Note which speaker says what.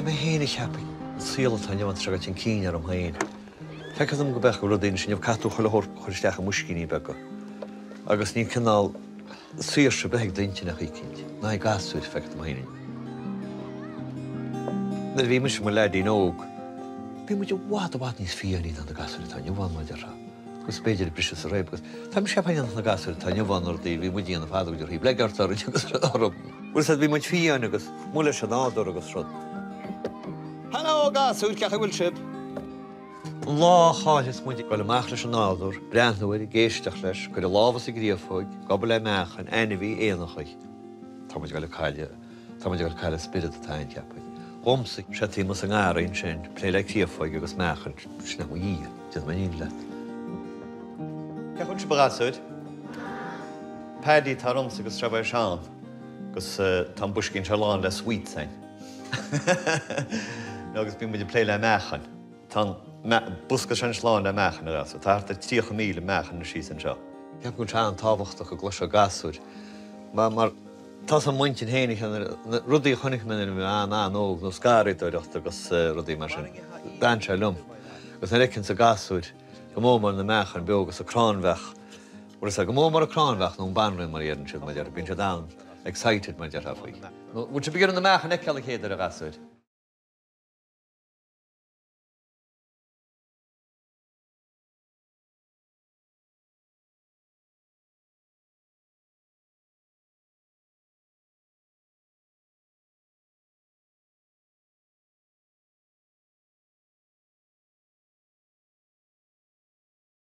Speaker 1: mé héna cheappa síla tá neamh tra tin cíine ar an hain. Feicead am go becha go daon sin catú chuile chuiristeach a muisciní beaga. Agus ní canál suirse beag dainte nach cinint. Na gasúid feicead am hain. Na bhí muis mar leidí nóg. Bhí muid bhád níos fianí an na gasúid tá neamháin maidir ra. Gus beidir brise sa réib, tá sé pean na gasúid tá neamháin ar dí bhí muidí an fád idir hí blegartar agus arab. Bhil bhí muid fiáin agus múla se nádor agus rud. Hello gasúid cecha bhfuil sib. Lá cháis muid go amach leis an nádor, breanúir géisteach leis gur lábhas i gríomhfóig, gobal le meachan, bhí éanachaig. Tá muid gaile caile spirit atáin ceappa. Omsa sé tí mas an gárainn sin, plé le tíomhfóig agus meachan sinna go í, dead man íon leat. Ceachún si bagásúid? Paddy tá omsa agus trabhair seán, gus tá buscinn se lán le sweet sein. Agus bí muid plé le meachan. Tá busca sin sláán le meachan ar as, tá 3 míle meachan na síos an seo. Ceapún se an tábhachtach go gluise gasúid. Mar tá an muintin hénig rudí chonig min an óg nó scarítóireachta agus rudí mar sin. Dan se lum. Gus na ricinn sa gasúid, go mómar na meachan beogus a cránbheach. Whereas go mómar a cránbheach nó banrin mar éan siad maidir, bín se down excited maidir a faoi. Would you begin on the meachan ec ceala chéad ar a gasúid?